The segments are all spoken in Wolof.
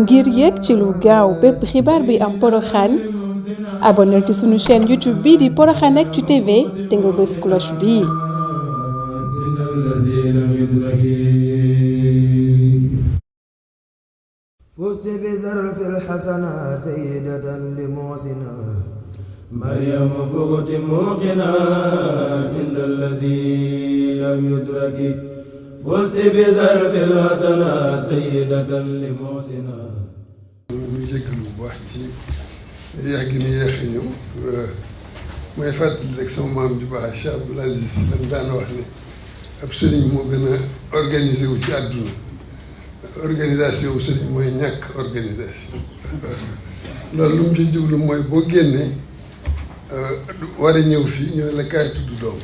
ngir yegg ci lu gaaw bépp xibaar bi am Porokhane abonnel ci sunu chaîne YouTube bii di Porokhane Actu TV te nga bës cloche bii. فزت بزر في الحسنات سيدة لمحسنا مريم فوت موقنا عند الذي لم يدرك فزت بزر في الحسنات سيدة لمحسنا ñu jégalu bu baax ci yàgg ni yéex a ñëw may fàttali rek sama maam ju baax Cheikh Abdoul Aziz dam daan wax ne ab sëriñ moo gën a organisé wu ci àdduna organisation wu sëriñ mooy ñàkk organisation loolu lu mu ci jublu mooy boo génnee war a ñëw fii ñu ne la kaay tudd doom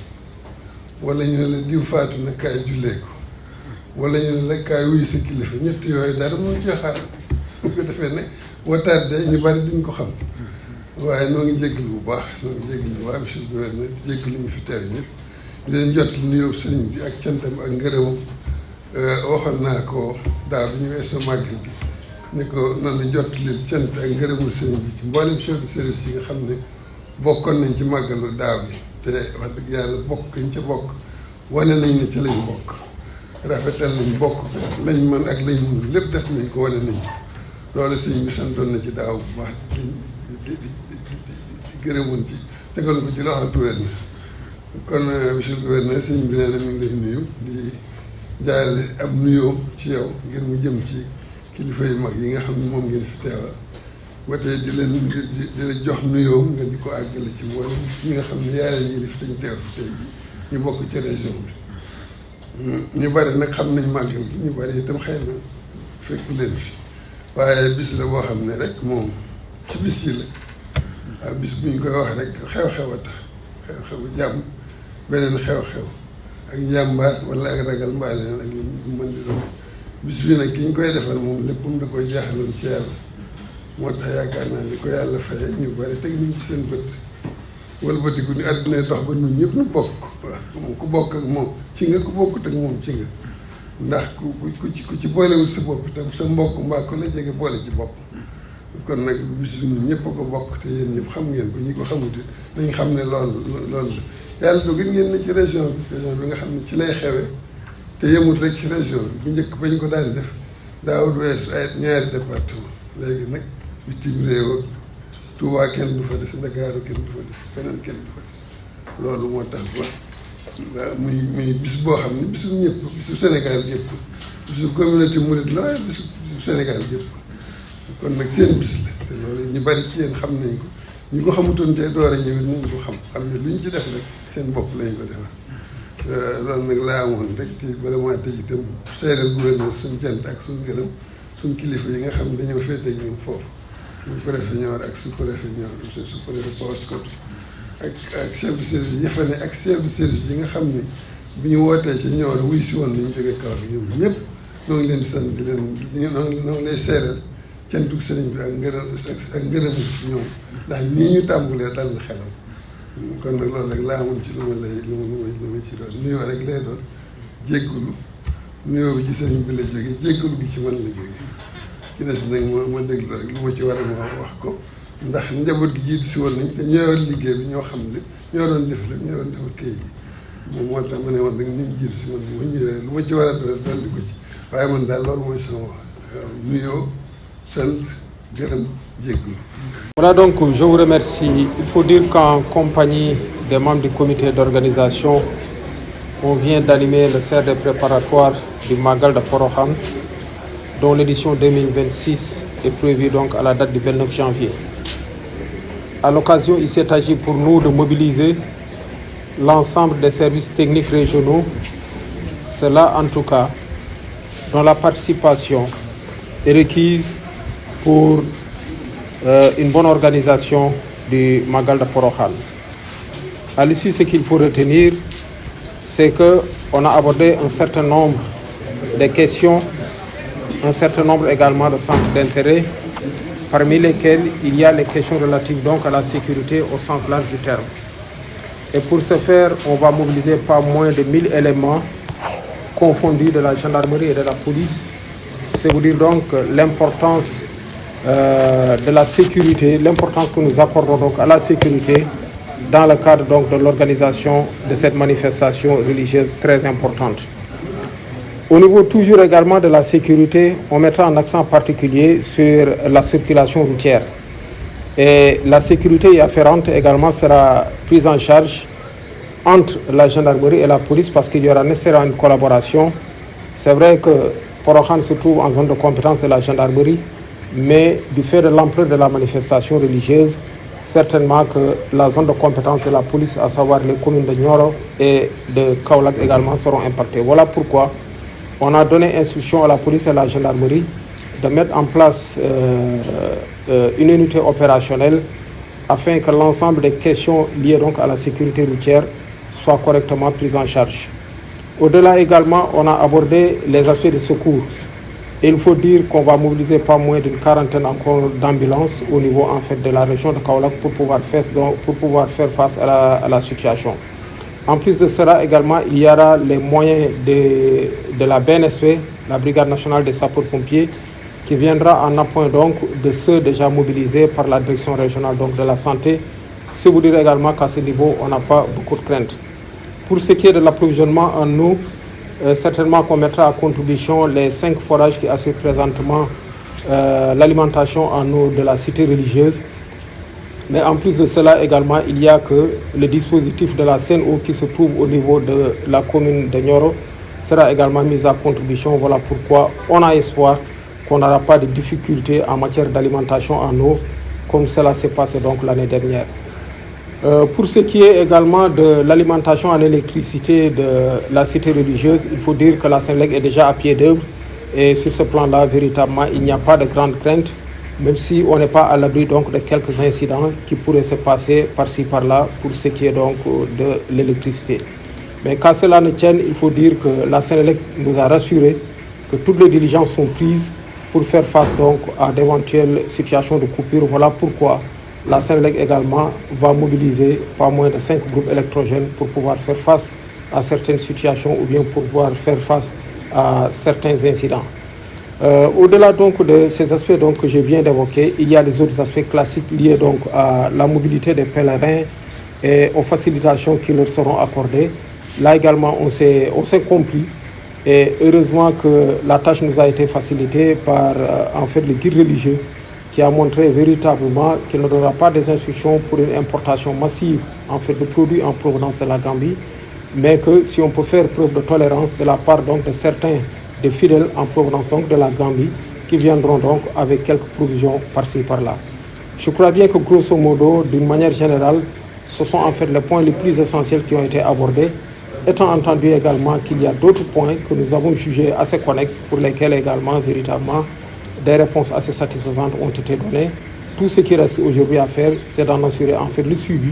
wala ñu ne la diw faatu na kaay jullee ko wala ñu ne la kaay wuyu sa kilifa ñett yooyu dara mu joxaar bu ko defee ne boo tardé ñu bari duñ ko xam waaye noo ngi jégalu bu baax noo ngi jégalu bu baax monsieur le gouverneur jégalu ñu fi teew ñëpp di leen jot lu nuyoo sëriñ bi ak cantam ak ngërëmam waxoon naa ko daaw bi ñu weesoo màggal gi ne ko noonu jot leen cant ak ngërëmul sëriñ bi ci mboolem chef de service yi nga xam ne bokkoon nañ ci màggalu daaw bi te wax dëgg yàlla bokk gañ ca bokk wane nañ ne ca lañ bokk rafetal nañ bokk lañ mën ak lañ mënul lépp def nañ ko wane nañ loolu sëriñ bi santoon na ci daaw bu baax di gërëmoon ci tegal ko ci loxo gouverneur kon monsieur le gouverneur sëriñ bi nee na mi ngi lay nuyu di jaarale ab nuyoo ci yow ngir mu jëm ci kilifa yu mag yi nga xam ne moom ngeen fi teewal ba tey di la jox nuyoo nga di ko àggale ci mboolem ñi nga xam ne yaa leen yilif te ñu teew fi tey ji ñu bokk ci région bi ñu bari nag xam nañ màggal gi ñu bari itam xëy na fekk leen fi waaye bis la boo xam ne rek moom ci bis yi la waaw bis bu ñu koy wax rek xew-xew a tax xew-xewu jàmm beneen xew-xew ak njàmbaar wala ak ragal mbaa leen ak lu mën di doon bis bi nag ki ñu koy defal moom léppam da koy jaaxaloon ci yàlla moo tax yaakaar naa ni ko yàlla faye ñu bari teg nañ ci seen bët walbatiku ni àdduna dox ba ñun ñëpp ñu bokk waaw moom ku bokk ak moom ci nga ku bokkut ak moom ci nga ndax ku ci boolewul sa bopp itam sa mbokk mbaa ko la jege boole ci bopp kon nag bis bi ñun ñëpp a ko bokk te yéen ñëpp xam ngeen ko ñi ko xamut it dañ xam ne loolu la yàlla dogal ngeen ne ci région bi nga xam ne ci lay xewe te yemut rek ci région bi bu njëkk bañ ko daan def daawul weesu ay ñaari département léegi nag bitim réew ak Touba kenn du fa des Ndakaaru kenn du fa des feneen kenn du fa des loolu moo tax ba muy bis boo xam ne bisu ñëpp bisu Sénégal gépp bisu communauté mouride la waaye bisu Sénégal gépp kon nag seen bis la te loolu ñu bari ci yéen xam nañ ko ñi ko xamutoon te door a ñëwit nañ ko xam ne lu ñu ci def rek seen bopp lañ ko defal loolu nag laa amoon rek te bala maa tëj itam seeral gouverneur suñ jant ak suñ gërëm suñ kilifa yi nga xam ne dañoo féete ak ñoom foofu ñu préfet Nioro ak sous-préfet Nioro sous-préfet Paoskoto ak chef de service yi fa ne ak chef de service yi nga xam ne bu ñu wootee ci Nioro wuy si woon nañu jógee kaw bi ñoom ñëpp ñoo ngi leen di sant di leen ñoo ngi lay seeral cantuk sëriñ bi ak ngërëm ci ñoom ndax nii ñu tàmbulee dal na xelam kon nag loolu rek laa amoon ci lu ma ci doon nuyoo rek lay doon jéggalu nuyoo bi ci sëriñ bi la jógee jéggalu bi ci man la jógee ci des nag ma déglu rek lu ma ci war a wax ko ndax njaboot gi jiitu si woon nañ te ñoo liggéey bi ñoo xam ne ñoo doon def lépp ñoo doon defar kayit gi moom moo tax ma ne woon rek ni ñu jiitu si man ma ñëwee lu ma ci war a doon dolli ko ci waaye man daal loolu mooy sama wax nuyoo sant gërëm jéggulu. Voilà, donc je vous remercie. Il faut dire qu'en compagnie des membres du comité d'organisation, on vient d'animer le CRD préparatoire du Magal de Porokhane, dont l'édition 2026 est prévue donc à la date du 29 janvier. À l'occasion, il s'est agi pour nous de mobiliser l'ensemble des services techniques régionaux, cela en tout cas dont la participation est requise pour une bonne organisation du Magal de Porokhane. À l'issue, ce qu'il faut retenir, c'est qu'on a abordé un certain nombre de questions, un certain nombre également de centres d'intérêt, parmi lesquels il y a les questions relatives donc à la sécurité au sens large du terme. Et pour ce faire, on va mobiliser pas moins de 1000 éléments confondus de la gendarmerie et de la police c'est vous dire donc l'importance de la sécurité, l'importance que nous accordons donc à la sécurité dans le cadre donc de l'organisation de cette manifestation religieuse très importante. Au niveau toujours également de la sécurité, on mettra un accent particulier sur la circulation routière. Et la sécurité y afférente également sera prise en charge entre la gendarmerie et la police parce qu'il y aura nécessairement une collaboration. C'est vrai que Porokhane se trouve en zone de compétence de la gendarmerie, mais du fait de l'ampleur de la manifestation religieuse, certainement que la zone de compétence de la police, à savoir les communes de Nioro et de Kaolack également, seront impactées. Voilà pourquoi on a donné instruction à la police et à la gendarmerie de mettre en place une unité opérationnelle afin que l'ensemble des questions liées donc à la sécurité routière soient correctement prises en charge. Au-delà également, on a abordé les aspects de secours. Et il faut dire qu'on va mobiliser pas moins d'une quarantaine encore d'ambulances au niveau en fait de la région de Kaolack pour pouvoir faire face à la situation. En plus de cela également, il y aura les moyens de la BNSP, la Brigade nationale des sapeurs-pompiers, qui viendra en appoint donc de ceux déjà mobilisés par la direction régionale donc de la santé. C'est vous dire également qu'à ce niveau, on n'a pas beaucoup de craintes. Pour ce qui est de l'approvisionnement en eau, certainement qu'on mettra à contribution les 5 forages qui assurent présentement l'alimentation en eau de la cité religieuse. Mais en plus de cela également, il y a que le dispositif de la Sen'Eau qui se trouve au niveau de la commune de Nioro sera également mis à contribution. Voilà pourquoi on a espoir qu'on n'aura pas de difficultés en matière d'alimentation en eau comme cela s'est passé donc l'année dernière. Pour ce qui est également de l'alimentation en électricité de la cité religieuse, il faut dire que la Senelec est déjà à pied d'œuvre et sur ce plan-là, véritablement, il n'y a pas de grande crainte, même si on n'est pas à l'abri donc de quelques incidents qui pourraient se passer par-ci par-là pour ce qui est donc de l'électricité. Mais qu'à cela ne tienne, il faut dire que la Senelec nous a rassuré que toutes les diligences sont prises pour faire face donc à d'éventuelles situations de coupure. Voilà pourquoi la Senelec également va mobiliser pas moins de 5 groupes électrogènes pour pouvoir faire face à certaines situations ou bien pour pouvoir faire face à certains incidents. Au-delà donc de ces aspects donc, que je viens d'évoquer, il y a les autres aspects classiques liés donc à la mobilité des pèlerins et aux facilitations qui leur seront accordées. Là également, on s'est compris et heureusement que la tâche nous a été facilitée par en fait le guide religieux qui a montré véritablement qu'il ne donnera pas des instructions pour une importation massive en fait de produits en provenance de la Gambie, mais que si on peut faire preuve de tolérance de la part donc de certains des fidèles en provenance donc de la Gambie qui viendront donc avec quelques provisions par-ci par-là. Je crois bien que grosso modo, d'une manière générale, ce sont en fait les points les plus essentiels qui ont été abordés, étant entendu également qu'il y a d'autres points que nous avons jugés assez connexes pour lesquels également véritablement des réponses assez satisfaisantes ont été données. Tout ce qui reste aujourd'hui à faire, c'est d'en assurer en fait le suivi.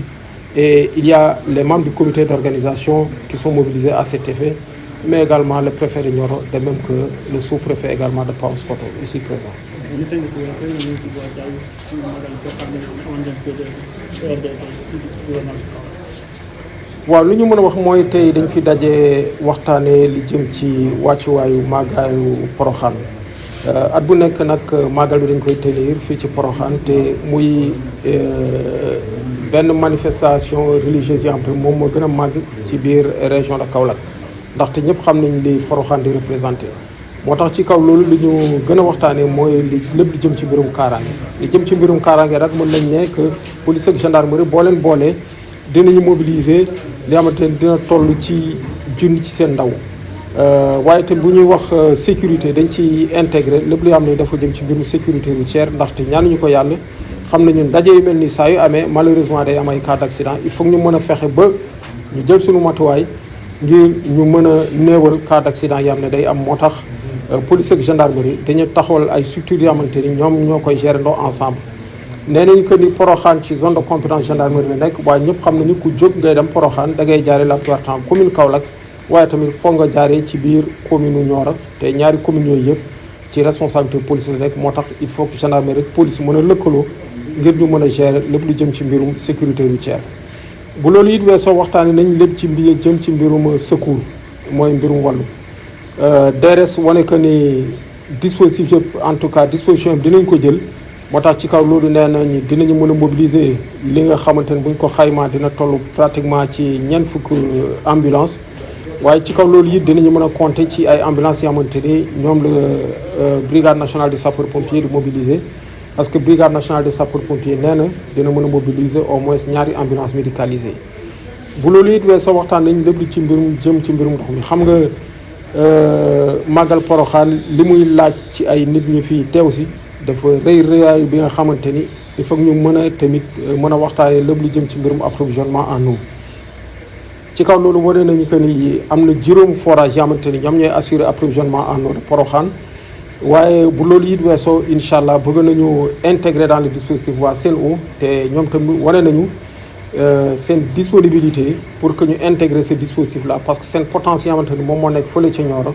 Et il y a les membres du comité d'organisation qui sont mobilisés à cet effet, mais également le préfet de Nioro, de même que le sous-préfet également de Paoskoto, ici présent. waaw li ñu mën a wax mooy tey dañ fi daje waxtaanee li jëm ci wàccuwaayu màggaayu Porokhane. At bu nekk nag màggal bi dañ koy tenir fii ci Porokhane te muy benn manifestation religieuse yoo xam te moom moo gën a màgg ci biir région de Kaolack ndaxte ñëpp xam nañ li Porokhane di représenté. moo tax ci kaw loolu li ñu gën a waxtaanee mooy lépp li jëm ci mbirum kaaraange. li jëm ci mbirum kaaraange rek mën nañ ne que police ak gendarmerie boo leen boolee dinañu mobiliser li xamante ne dina toll ci junni ci seen ndaw. waaye te bu ñuy wax sécurité dañ ci intégré lépp li xam ne dafa jëm ci mbirum sécurité routière ndaxte ñaanuñu ko yàlla xam nañu ndaje yu mel ni saa yu amee malheureusement day am ay cas d'accident il faut ñu mën a fexe ba ñu jël suñu matuwaay ngir ñu mën a néewal cas d'accident yi am ne day am moo tax police ak gendarmerie dañu taxawal ay structures yoo xamante ni ñoom ñoo koy gérer ndoo ensemble. nee nañu que ni Porokhane ci zone de compétence gendarmerie la nekk waaye ñëpp xam nañu ku jóg ngay dem Porokhane da ngay jaaree la plupart temps commune Kaolack waaye tamit foog nga jaaree ci biir commune Nioro te ñaari communes yooyu yëpp ci responsabilité police la nekk moo tax il faut que gendarmerie rek police mën a lëkkaloo ngir ñu mën a gérer lépp lu jëm ci mbirum sécurité routière. bu loolu it weesoo waxtaanee nañ lépp ci mbir jëm ci mbirum secours mooy mbirum wàllu DRS wane que ni dispositif yëpp en tout cas disposition bi dinañ ko jël moo tax ci kaw loolu nee nañ dinañu mën a mobiliser li nga xamante ne buñ ko xaymaa dina toll pratiquement ci ñeent fukk ambulance waaye ci kaw loolu it dinañu mën a compter ci ay ambulance yoo xamante ni ñoom la brigade nationale des sapeurs pompiers di mobiliser parce que brigade nationale des sapeurs pompiers nee na dina mën a mobiliser au moins ñaari ambulance médicalisée bu loolu it weesoo waxtaan nañ lépp ci mbirum jëm ci mbirum ndox mi xam nga màggal Porokhane li muy laaj ci ay nit ñi fi teew si dafa rëy rëyaay bi nga xamante ni il faut ñu mën a tamit mën a waxtaanee lépp lu jëm ci mbirum approvisionnement en eau ci kaw loolu wane nañu que ni am na juróom forage yoo xamante ni ñoom ñooy assurer approvisionnement en eau de Porokhane waaye bu loolu it weesoo incha allah bëgg nañu intégrer dans le dispositif waa Sen'Eau te ñoom tamit wane nañu seen disponibilité pour que ñu intégrer ce dispositif là parce que seen potentiel xamante ni moom moo nekk fële ca Nioro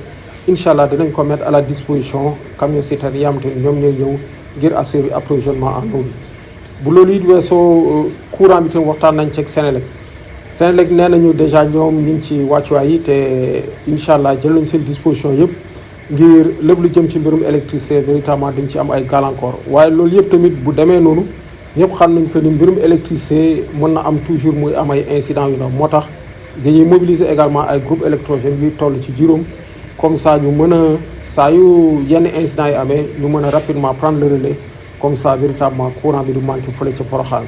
incha allah dinañ ko mettre à la disposition camion citerne yi xamante ni ñoom ñooy ñëw ngir assurer approvisionnement en eau bi bu loolu it weesoo courant bi tam waxtaan nañ ci ak Senelec nee nañu déjà ñoom ñu ngi ci wàccuwaay yi te incha allah jël nañ seen disposition yëpp ngir lépp lu jëm ci mbirum électricité véritablement dañ ci am ay gàllankoor waaye loolu yëpp tamit bu demee noonu ñëpp xam nañ que ni mbirum électricité mën na am toujours muy am ay incidents yu ndaw moo tax dañuy mobiliser également ay groupe électrogène yuy toll ci juróom comme ça ñu mën a saa yu yenn incidents yi amee ñu mën a rapidement prendre le relais comme ça véritablement courant bi du manqué fële ca Porokhane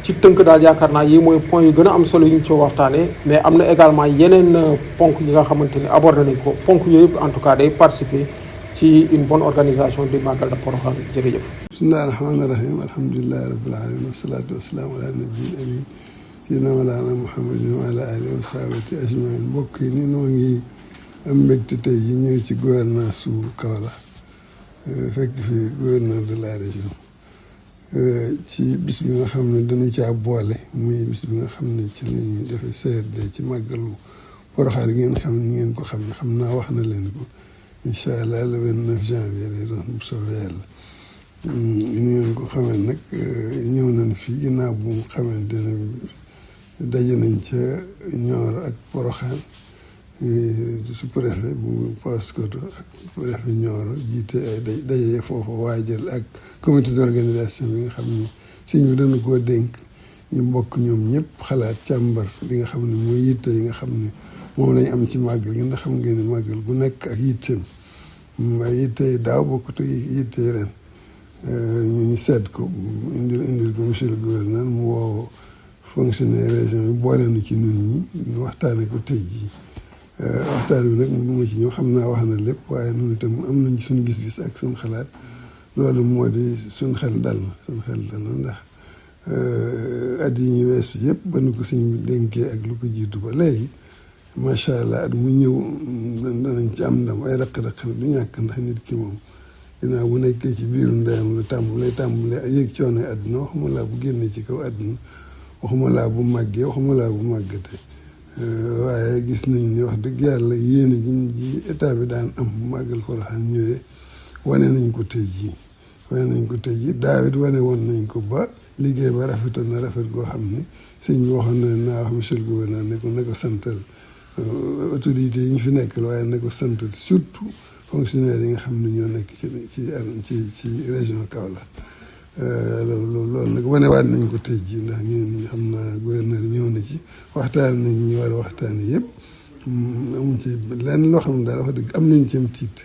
ci tënk daal yaakaar naa yi mooy point yu gën a am solo yu ñu ci waxtaanee mais am na également yeneen ponk yi nga xamante ni abordé nañ ko ponk yooyu yëpp en tout cas day participer ci une bonne organisation du Magal de Porokhane jërëjëf. bismillahi rahmaani rahim alhamdulillahi rabbil alamin wasalaatu wasalaamu ala nabiyil amin sayyidina mawlana muhammadin wa ala alihi wa sahbihi ajmain mbokk yi ni noo ngi am mbégte tey yi ñëw ci gouvernance su Kaolack fekk fi gouverneur de la région ci bis bi nga xam ne dañu caa boole muy bis bi nga xam ne ci la ñuy defee CRD ci màggalu Porokhane ngeen xam ni ngeen ko xam ne xam naa wax na leen ko incha allah le 29 janvier lay doon bu soobee yàlla ni ngeen ko xamee nag ñëw nañ fii ginnaaw bu mu xamante ne daje nañ ca Nioro ak Porokhane sous-préfet bu Paoskoto ak préfet Nioro jiite ay daje foofu waajal ak comité d'organisation bi nga xam ne sëñ bi dana koo dénk ñu bokk ñoom ñëpp xalaat càmbar li nga xam ne mooy yitte yi nga xam ne moom lañ am ci màggal gi ndax xam ngeen ne màggal bu nekk ak yitteem ay yitte yi daaw bokkut ak yitte yi ren ñu seet ko indil ko monsieur le gouverneur mu woo fonctionnaire région bi boole na ci nun ñi ñu waxtaane ko tey jii waxtaan bi nag mu ci ñëw xam naa wax na lépp waaye ñun itam am nañ suñu gis-gis ak suñu xalaat loolu moo di suñu xel dal na ndax at yi ñu weesu yëpp ba nu ko suñ dénkee ak lu ko jiitu ba léegi macha allah at mu ñëw danañ ci am ndam ay raq-raq du ñàkk ndax nit ki moom ginnaaw bu nekkee ci biiru ndeyam lay tàmbalee yëg coono àdduna waxuma laa bu génnee ci kaw àdduna waxuma laa bu màggee waxuma laa bu màggatee waaye gis nañ ni wax dëgg yàlla yéene ji état bi daan am bu màggal Porokhane ñëwee wane nañ ko tey jii daawit wane woon nañ ko ba liggéey ba rafetoon na rafet goo xam ne sëñ bi waxoon na naa wax monsieur le gouverneur ne ko santal autorités yi ñu fi nekkal waaye ne ko santal surtout fonctionnaires yi nga xam ne ñoo nekk ci région Kaolack loolu nag wanewaat nañ ko tey jii ndax ñun xam naa gouverneur ñëw na ci waxtaan nañ ñu war a waxtaan yëpp amuñ ci lenn loo xam ne daal wax dëgg am nañ ci am tiit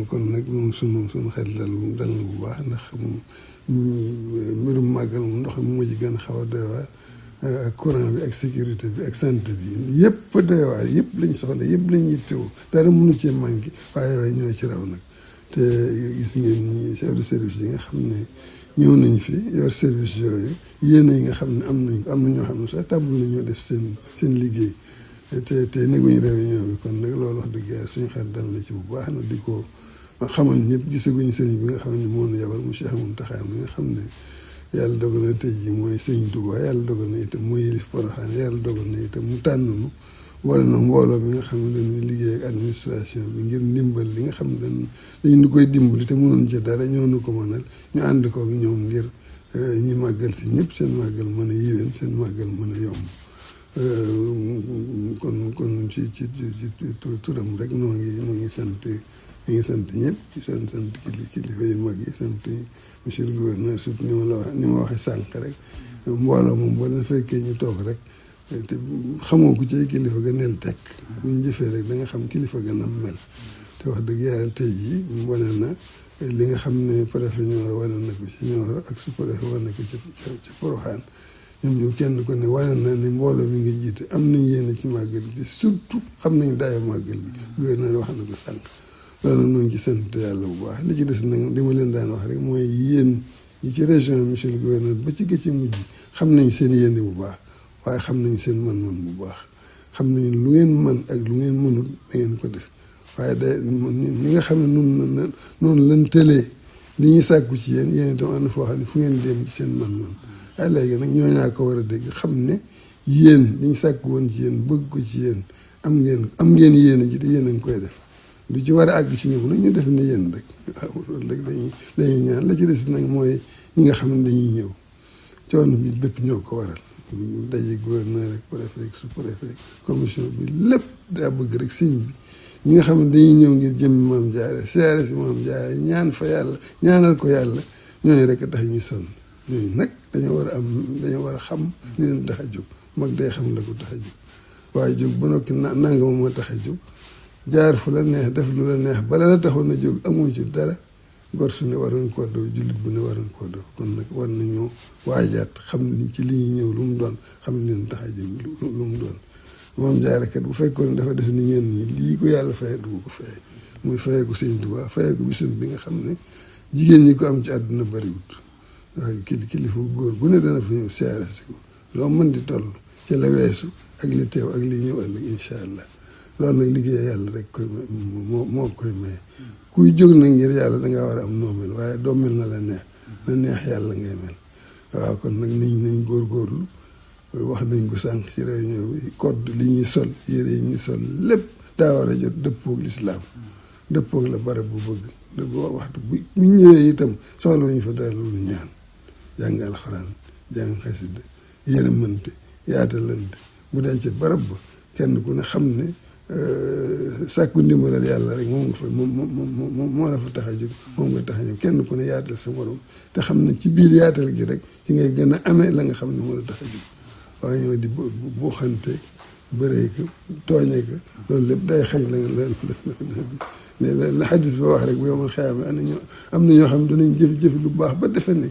kon nag moom sunu xel dal na bu baax ndax mbirum màggal moom ndox mi moo ci gën a xaw a doy waar ak courant bi ak sécurité bi ak santé bi yëpp doy waar yëpp lañ soxla yëpp lañ yittewoo dara mënu cee manqué waaye yooyu ñoo ci raw nag te gis ngeen ñi chef de service yi nga xam ne ñëw nañ fi yor service yooyu yéen yi nga xam ne am na ñoo xam ne sax tàmbali nañoo def seen liggéey te neguñu réunion bi kon nag loolu wax dëgg yàlla suñu xel dal na ci bu baax na di ko xamal ñëpp gisaguñu sëriñ bi nga xam ne moo nu yabal mu Cheikh Mountakha mi nga xam ne yàlla dogal na tey jii mooy sëriñ Touba yàlla dogal na itam mooy yilif Porokhane yàlla dogal na itam mu tànn nu wala na mbooloo mi nga xam ne dañuy liggéey ak administration bi ngir ndimbal li nga xam ne dañu koy dimbali te mënoon ci dara ñoo nu ko mënal ñu ànd ko ñoom ngir ñi màggal si ñëpp seen màggal mën a yiwén seen màggal mën a yomb kon ci turam rek noo ngi sant mi ngi sant ñëpp di sant kilifa yu mag yi sant monsieur le gouverneur surtout ni ma waxee sànq rek mbooloo moom boo leen fekkee ñu toog rek te xamoo ku ci kilifa ga neel tekk buñ jëfee rek da nga xam kilifa ga nam mel te wax dëgg yàlla tey jii wane na li nga xam ne préfet Nioro wane na ko ci Nioro ak sous-préfet wane ko ci Porokhane ñoom ñëpp kenn ko ne wane na ni mbooloo mi ngi jiite am nañ yéene ci màggal gi surtout xam nañ daayo màggal gi gouverneur wax na ko sànq loolu noonu ngi ci sant yàlla bu baax li ci des nag li ma leen daan wax rek mooy yéen yi ci région monsieur le gouverneur ba ci gëcc mujj xam nañ seen yéene bu baax waaye xam nañ seen man-man bu baax xam nañ lu ngeen mën ak lu ngeen mënul da ngeen ko def waaye day ni nga xam ne noonu lan tëlee li ñuy sàkku ci yéen itam am na foo xam ne fu ngeen dem ci seen man-man waaye léegi nag ñooñaa ko war a dégg xam ne yéen li ñu sàkku woon ci yéen bëgg ko ci yéen am ngeen yéen a ji te yéen a ngi koy def lu ci war a àgg ci ñoom nag ñu def ne yéen rek waaw loolu rek dañuy ñaan la ci des nag mooy ñi nga xam ne dañuy ñëw coono bi bépp ñoo ko waral daje gouverneur rek préfet sous-préfet commission bi lépp daa bëgg rek sëñ bi ñi nga xam ne dañuy ñëw ngir jëmmi Maam Jaara siyaare si Maam Jaara ñaan fa yàlla ñaanal ko yàlla ñooñu rek a tax ñuy sonn ñooñu nag dañoo war a xam li leen tax a jóg mag day xam la ko tax a jóg waaye jóg ba nokki nanga ma moo tax a jóg jaar fu la neex def lu la neex bala la taxoon a jóg amoo ci dara gor su ne war nañ koo daw jullit bu ne war nañ koo daw kon nag war nañoo waajaat xam ni ci li ñuy ñëw lu mu doon xam li leen tax a jóg lu mu doon Maam Jaara kat bu fekkoon dafa def ni ñenn ñi lii ko yàlla faye du ko faye muy faye ko Sëñ Tuubaa faye ko bisam bi nga xam ne jigéen ñi ko am ci àdduna bariwut waaye kilifa góor bu ne dana fa ñëw siyaare si ko loo mën di toll ci la weesu ak li teew ak li ñëw ëllëg incha allah loolu nag liggéey yàlla rek koy moo koy maye kuy jóg na ngir yàlla dangaa war a am noo mel waaye doo mel na neex yàlla ngay mel waaw kon nag nit ñi nañ góorgóorlu wax nañ ko sànq ci réunion bi code li ñuy sol yére yi ñuy sol lépp daa war a jot dëppoog lislaam dëppoog la barab bu bëgg dëgg waxtu bu ñu ñëwee itam soxla nañu fa dara lu ñaan jàng alxuraan jàng xasida yërëmante yaatalante bu dee ci barab ba kenn ku ne xam ne sàkku ndimbalal yàlla rek moom nga fa moo la fa tax a jóg moom nga tax a ñëw kenn ku ne yaatal sa morom te xam ne ci biir yaatal gi rek ci ngay gën a amee la nga xam ne moo la tax a jóg waaye ñoo di buuxante bëree ko tooñee ko loolu lépp day xañ la xadis ba wax rek bu yow man xëyame am na ñoo xam ne danañ jëf lu baax ba defe ne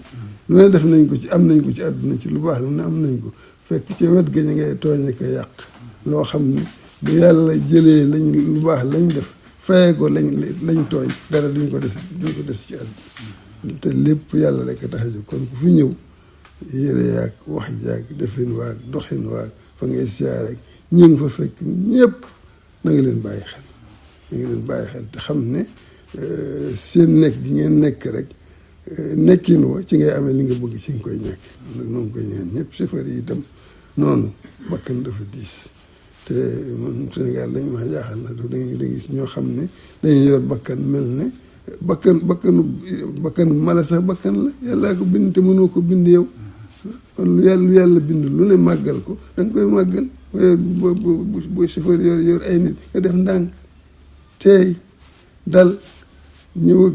lu ne def nañ ko ci am nañ ko ci àdduna ci lu baax lu ne am nañ ko fekk ci wet ga ñu ngay tooñee ko yàq loo xam ne bu yàlla jëlee lu baax lañ def fayee ko lañ tooñ dara duñ ko des ci àdduna te lépp yàlla rek a tax a jóg kon ku fi ñëw yére yaag wax jaag defin waag doxin waag fa ngay siyaar rek ñi ngi fa fekk ñëpp na nga leen bàyyi xel te xam ne seen nekk gi ngeen nekk rek nekkin wa ci ngay amee li nga bëgg ci nga koy ñàkk nag noonu koy ñaan ñëpp chauffeur yi itam noonu bakkan dafa diis te man Sénégal dañ ma jaaxal na dañuy gis ñoo xam ne dañuy yor bakkan mel ne bakkan mala sax bakkan la yàllaa ko bind te mënoo ko bind yow kon lu yàlla bind lu ne màggal ko da nga koy màggal boo chauffeur yor ay nit nga def ndànk teey dal ñëw ak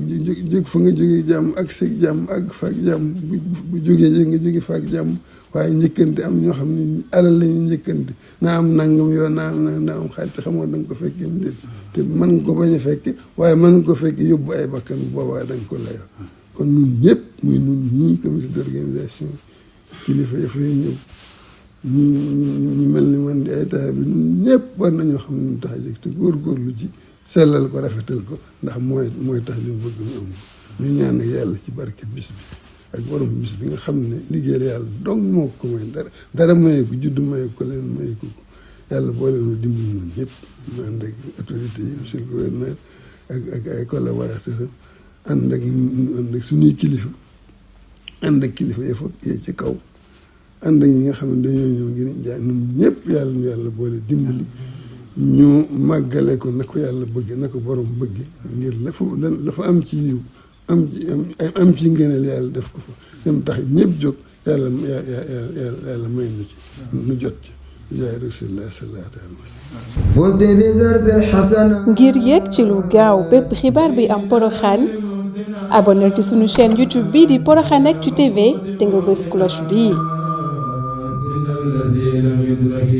jóg fa nga jógee jàmm ak sa jàmm ak faak jàmm bu jógee nga jóge faak jàmm waaye njëkkante am ñoo xam ne alal la ñuy njëkkante naa am nangam yoo naa am xaalis te xamoo da nga ko fekkee mu déet te mën nga ko bañ a fekke waaye mën nga ko fekke yóbbu ay bakkan boobaa da nga ko layoo kon ñun ñëpp muy ñun ñii comité d'organisation kilifa ya fay ñëw ñi mel ni man di ay taxa bi ñun ñëpp war nañoo xam ne ñu tax a jóg te góorgóorlu ci sellal ko rafetal ko ndax mooy tax li mu bëgg ñu am ko ñu ñaan yàlla ci barke bis bi ak borom bis bi nga xam ne liggéeyal yàlla dong moo ko may dara maye ko juddu maye ko leen maye ko yàlla boole nu dimbali ñun ñëpp ñu ànd ak autorité yi monsieur le gouverneur ak ay collaborateurs ànd ak suñuy kilifa ànd ak kilifa ya ci kaw ànd ak ñi nga xam ne dañoo ñëw ngir jaay ñun ñëpp yàlla boole dimbali ñu màggale ko na ko yàlla bëgg na ko borom bëgg ngir la fa am ci yiw am ci ngëneel yàlla def ko fa dem tax ñëpp jóg yàlla may nu ci nu jot ci jaay Rasulullah sallallahu alayhi wa sallam. فزت بزرف الحسنات ngir yegg ci lu gaaw bépp xibaar bi am Porokhane abonneel ci sunu chaîne YouTube bii di Porokhane Actu TV te nga bës cloche bii. الذي لم يدرك